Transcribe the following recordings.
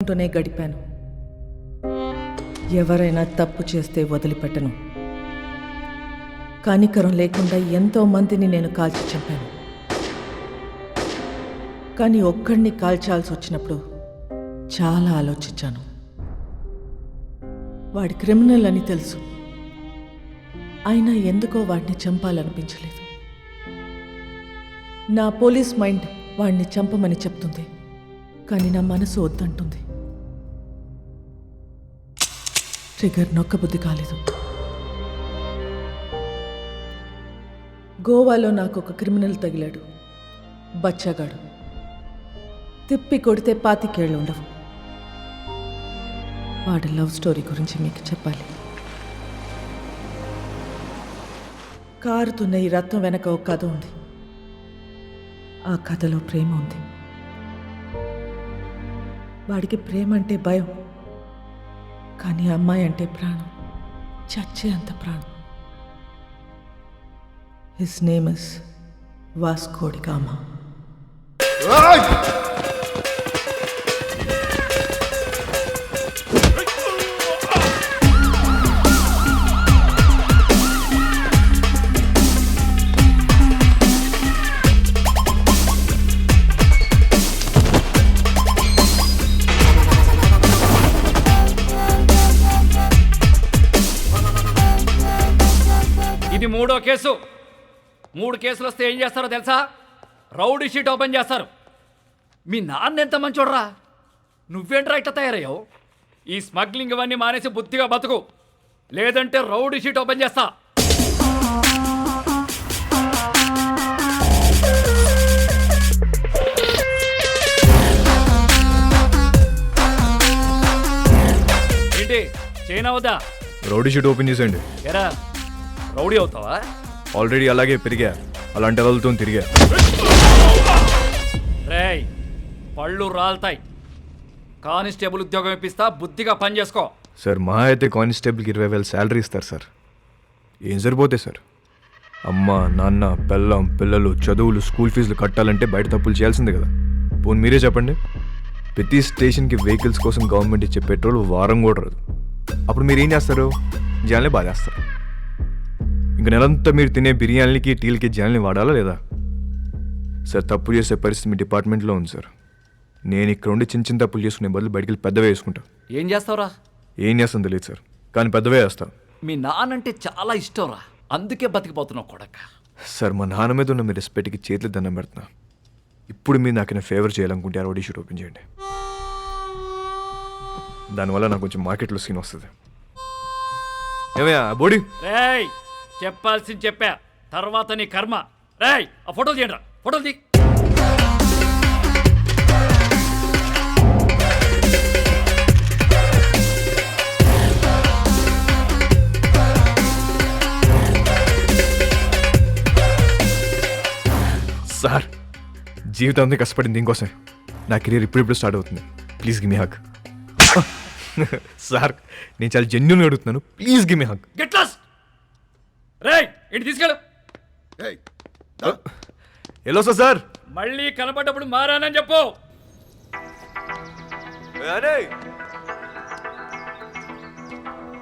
అంటూనే గడిపాను. ఎవరైనా తప్పు చేస్తే వదిలిపెట్టను. కనికరం లేకుండా ఎంతో మందిని నేను కాల్చి చంపాను. కానీ ఒక్కడిని కాల్చాల్సి వచ్చినప్పుడు చాలా ఆలోచించాను. వాడి క్రిమినల్ అని తెలుసు, అయినా ఎందుకో వాడిని చంపాలనిపించలేదు. నా పోలీస్ మైండ్ వాడిని చంపమని చెప్తుంది, కానీ నా మనసు వద్దంటుంది. ట్రిగర్ నొక్కబుద్ధి కాలేదు. గోవాలో నాకు ఒక క్రిమినల్ తగిలాడు, బచ్చగాడు. తిప్పి కొడితే 25 ఏళ్ళు ఉండవు. వాడి లవ్ స్టోరీ గురించి మీకు చెప్పాలి. కారుతున్న ఈ రత్నం వెనక ఒక కథ ఉంది. ఆ కథలో ప్రేమ ఉంది. వాడికి ప్రేమ అంటే భయం, కానీ అమ్మాయి అంటే ప్రాణం, చచ్చే అంత ప్రాణం. His name is Vasco da Gama. ఇది 3వ కేసు. 3 కేసులు వస్తే ఏం చేస్తారో తెలుసా? రౌడీ షీట్ ఓపెన్ చేస్తారు. మీ నాన్న ఎంత మంచోడ్రా, నువ్వేంట్రా ఇట్లా తయారయ్యావు? ఈ స్మగ్లింగ్ ఇవన్నీ మానేసి బుద్ధిగా బతుకు, లేదంటే రౌడీ షీట్ ఓపెన్ చేస్తా. ఏంటి చైనా వద్దా? రౌడీ షీట్ ఓపెన్ చేసేయండి. ఎరా రౌడీ అవుతావా? ఆల్రెడీ అలాగే పెరిగా, అలాంటి వాళ్ళతో తిరిగా. రేయ్ పళ్ళు రాలుతాయి. కానిస్టేబుల్ ఉద్యోగం ఇప్పిస్తా, బుద్ధిగా పని చేసుకో. సార్ మా అయితే కానిస్టేబుల్కి 20,000 శాలరీ ఇస్తారు సార్. ఏం సరిపోతాయి సార్? అమ్మ నాన్న పెళ్ళం పిల్లలు చదువులు స్కూల్ ఫీజులు కట్టాలంటే బయట తప్పులు చేయాల్సిందే కదా. పోనీ మీరే చెప్పండి, ప్రతి స్టేషన్కి వెహికల్స్ కోసం గవర్నమెంట్ ఇచ్చే పెట్రోల్ వారం కూడా రాదు. అప్పుడు మీరు ఏం చేస్తారు? జనాల్ని బాధేస్తారు. ఇంక నెలంతా మీరు తినే బిర్యానీలకి టీలకి జనాల్ని వాడాలా లేదా? సార్ తప్పు చేసే పరిస్థితి మీ డిపార్ట్మెంట్లో ఉంది సార్. నేను ఇక్కడ ఉండి చిన్న చిన్న తప్పులు చేసుకునే బదులు బయటికి వెళ్ళి పెద్దవే వేసుకుంటా. ఏం చేస్తావురా? ఏం చేస్తాను తెలియదు సార్, కానీ పెద్దవే వేస్తాను. మీ నాన్నంటే చాలా ఇష్టంరా, అందుకే బతికిపోతున్నావు కొడక. సార్ మా నాన్న మీద ఉన్న మీ రెస్పెక్ట్కి చేతులు దండం పెడుతున్నా. ఇప్పుడు మీరు నాకు ఫేవర్ చేయాలనుకుంటే రౌడీ షీట్ ఓపెన్ చేయండి. దానివల్ల నాకు కొంచెం మార్కెట్లో సీన్ వస్తుంది. ఏమయ్యా బోడీ? రేయ్ చెప్పాల్సింది చెప్పా, తర్వాత నీ కర్మ. రేయ్ ఆ ఫోటోలు తీయండిరా, ఫోటోలు తీ. సార్ జీవితం అంతా కష్టపడింది దీనికోసం. నా కెరీర్ ఇప్పుడిప్పుడు స్టార్ట్ అవుతుంది. Please give me hug. Sir నేను చాలా జెన్యున్గా అడుగుతున్నాను, please give me hug. Get lost. రేయ్ ఇంటి తీసుకెళ్ళు. ఎలా సార్? మళ్ళీ కనపడ్డప్పుడు మారానని చెప్పు.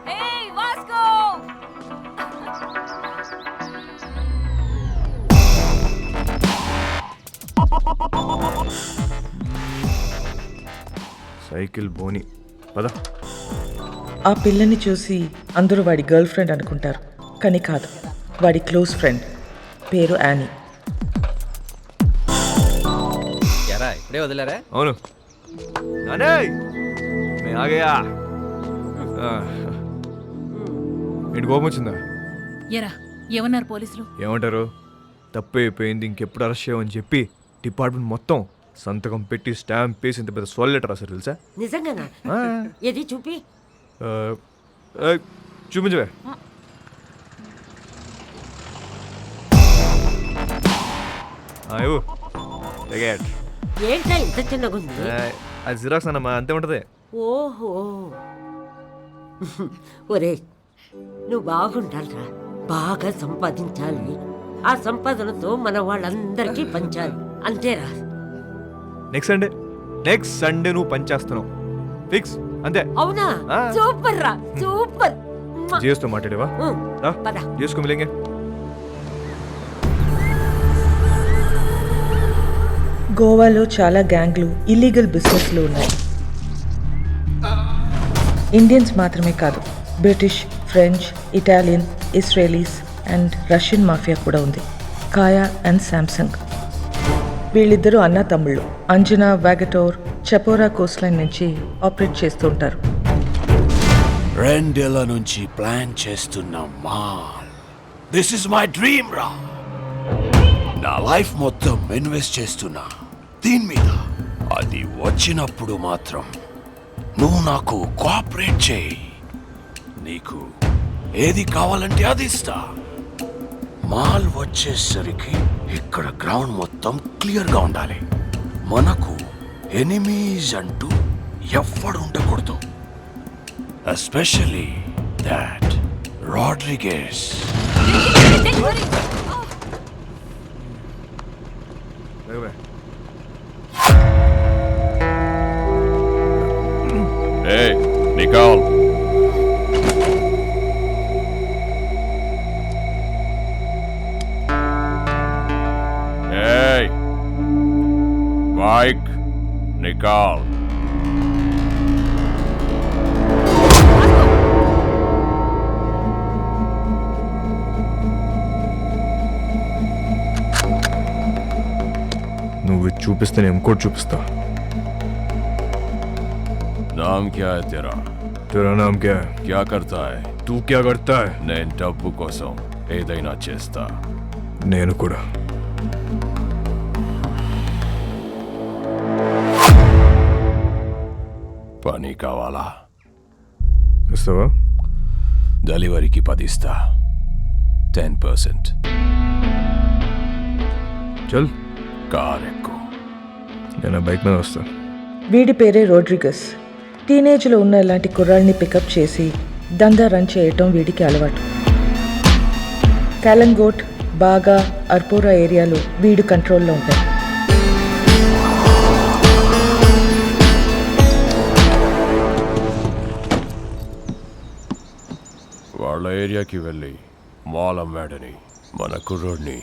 Hey, Vasco! సైకిల్ బోని పద. ఆ పిల్లని చూసి అందరూ వాడి గర్ల్ ఫ్రెండ్ అనుకుంటారు, కానీ కాదు, వాడి క్లోజ్ ఫ్రెండ్. పేరు యానీ. ఎరా ఇప్పుడే వదిలేరా? అవును నానే నేను ఆగయా. ఏంటి కోపం వచ్చిందా? ఎరా ఏమన్నారు పోలీసులు? ఏమంటారు? తప్పు అయిపోయింది, ఇంకెప్పుడు అరెస్ట్ చేయమని చెప్పి డిపార్ట్మెంట్ మొత్తం సంతకం పెట్టి స్టాంప్ వేసి ఇంత పెద్ద సోల్ లెటర్ రాశారు తెలుసా? నిజంగానా? ఏది చూపి. చూపించవే. ఏంటా ఇంత చిన్నగుంది? అది జిరాక్స్ అన్నమా, అంతే ఉంటది. ఓహో ఒరే నువ్వు బాగుండాలిరా, బాగా సంపాదించాలి. ఆ సంపాదనతో మన వాళ్ళందరికీ పంచాలి, అంతేరా. నెక్స్ట్ సండే నువ్వు పనిచేస్తున్నావు. ఫిక్స్ అంతే. అవునా ఆ. సూపర్ రా సూపర్ జిఎస్తో మాట్లాడేవా? రా, పద. జిఎస్కు మిలేంగే. గోవాలో చాలా గ్యాంగ్లు ఇల్లీగల్ బిజినెస్లు ఉన్నాయి. ఇండియన్స్ మాత్రమే కాదు, British, French, Italian, Israelis and Russian mafia కూడా ఉంది. కాయా అండ్ శాంసంగ్ వీళ్ళిద్దరూ అన్నా తమ్ముళ్ళు. అంజనా, వాగటోర్, చపోరా కోస్ట్ లైన్ నుంచి ఆపరేట్ చేస్తూ ఉంటారు. 2 ఏళ్ల నుంచి ప్లాన్ చేస్తున్న mall. This is my dream రా. నా లైఫ్ మొత్తం ఇన్వెస్ట్ చేస్తున్నా దీని మీద. అది వచ్చినప్పుడు మాత్రం నువ్వు నాకు కోఆపరేట్ చేయి. నీకు ఏది కావాలంటే అది ఇస్తా. మాల్ వచ్చేసరికి ఇక్కడ గ్రౌండ్ మొత్తం క్లియర్గా ఉండాలి. మనకు ఎనిమీస్ అంటూ ఎవ్వడు ఉండకూడదు. Especially that Rodriguez. Hey, Nicole. Hey, Mike, Nicole. నువ్వు ఇది చూపిస్తే నేను ఇంకోటి చూపిస్తా. नाम क्या है तेरा? तेरा नाम क्या है? क्या करता है? तू क्या करता है? నేను డబ్బు కోసం ఏదైనా చేస్తా. నేను కూడా. పని కావాలా? ఇస్తావా? డెలివరీకి 10 ఇస్తా. 10%. చల్, కార్ ఎక్కు. నేను బైక్ మీద వస్తా. వీడి పేరే రోడ్రిగస్. టీనేజ్లో ఉన్న ఇలాంటి కుర్రాళ్ళని పికప్ చేసి దందా రన్ చేయటం వీడికి అలవాటు. కాలంగోట్, బాగా, అర్పోరా ఏరియాలో వీడు కంట్రోల్లో ఉంటాయి. వాళ్ళ ఏరియాకి వెళ్ళి మాల్ అమ్మాడని మన కుర్రోడ్ని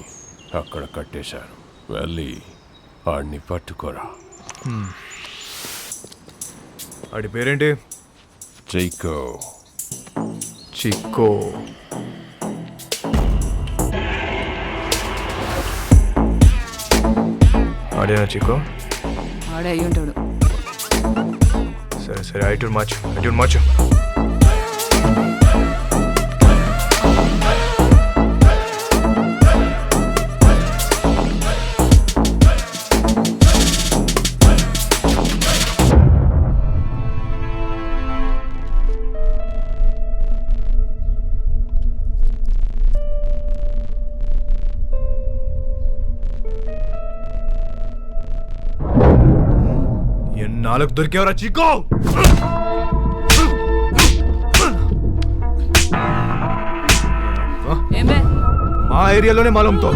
అక్కడ కట్టేశారు. వెళ్ళి వాడిని పట్టుకోరా. ఆడి పేరేంటి? చైకో. చిక్కో. ఆడేనా చిక్కో? ఆడే అయ్యి ఉంటాడు. సరే సరే, ఐటూర్ మార్చు. ఎన్నాళ్ళకు దొరికేవరా చిక్కో? ఏమే మా ఏరియాలోనే మాలంతో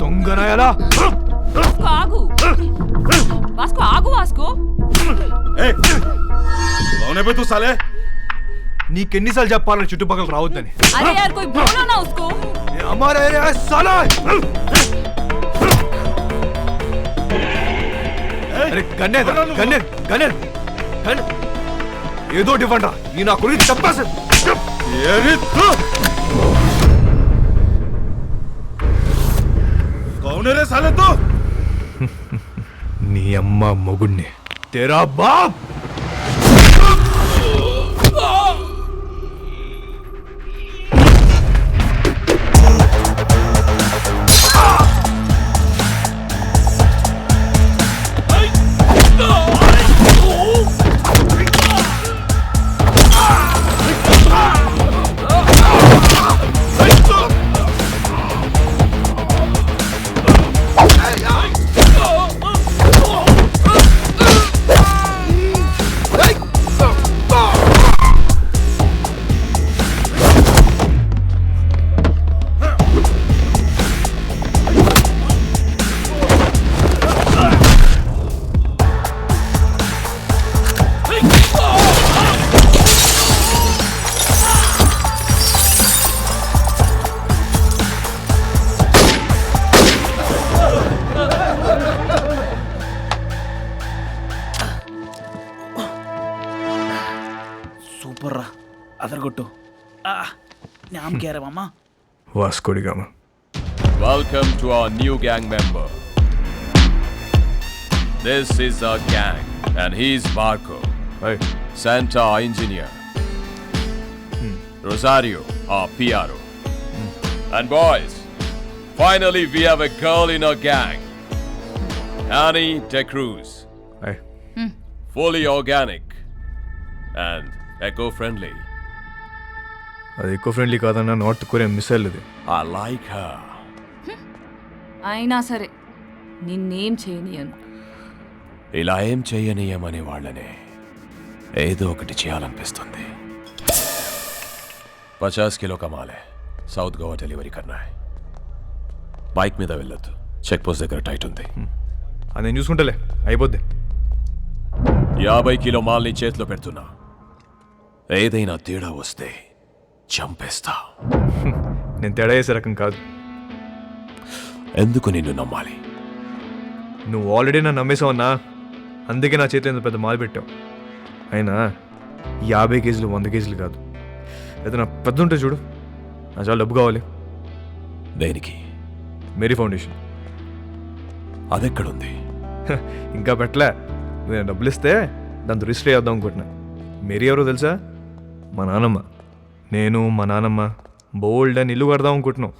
దొంగనాయాలా? ఆగు వాస్కో, ఆగు వాస్కో. तू साले నీకెన్నిసార్లు చెప్పాలని చుట్టుపక్కల రావద్దని? अरे यार कोई बोलो ना उसको. ये हमारा एरिया है साला. अरे गन्ने ఏదో డిఫరెంట్ రా. ఈ నా గురించి చెప్పాల్సి कौन है रे साले तू? నీ అమ్మ మొగుణ్ణి. తెరా బాప్. అదరగొట్టు నామ్ కేరా మామా Vasco da Gama. Welcome to our new gang member. This is our gang, and he's Marco, hi. Santa our engineer, Rosario our PRO, and boys, finally we have a girl in our gang, Annie De Cruz, hi. fully organic and eco-friendly. అది ఎక్కువ friendly కాదన్నా, north Korea missile ఇది. I like her. అయినా సరే నిన్నేం చేయనియను. ఇలా ఏం చెయ్యనీయమనే వాళ్ళనే ఏదో ఒకటి చేయాలనిపిస్తుంది. 50 కిలో కమాలే, సౌత్ గోవా డెలివరీ కన్నా. బైక్ మీద వెళ్ళొద్దు, చెక్ పోస్ట్ దగ్గర టైట్ ఉంది. అది నేను చూసుకుంటలే, అయిపోద్ది. 50 కిలో మాల్ని చేతిలో పెడుతున్నా. ఏదైనా తేడా వస్తే చంపేస్తా. నేను తేడా చేసే రకం కాదు. ఎందుకు నిన్ను నమ్మాలి? నువ్వు ఆల్రెడీ నన్ను నమ్మేసావన్నా, అందుకే నా చేతిలో ఎంత పెద్ద మాల్ పెట్టావు. అయినా 50 కేజీలు 100 కేజీలు కాదు, ఏదైనా పెద్ద ఉంటే చూడు. నా చాలా డబ్బు కావాలి. దేనికి? Mary foundation. అదెక్కడుంది? ఇంకా పెట్టలే. నేను డబ్బులు ఇస్తే దాంతో రిజిస్టర్ చేద్దాం అనుకుంటున్నా. మేరీ ఎవరో తెలుసా? మా నాన్నమ్మ. నేను మా నాన్నమ్మ బోల్డ్ అని ఇల్లు కడదాం అనుకుంటున్నాం.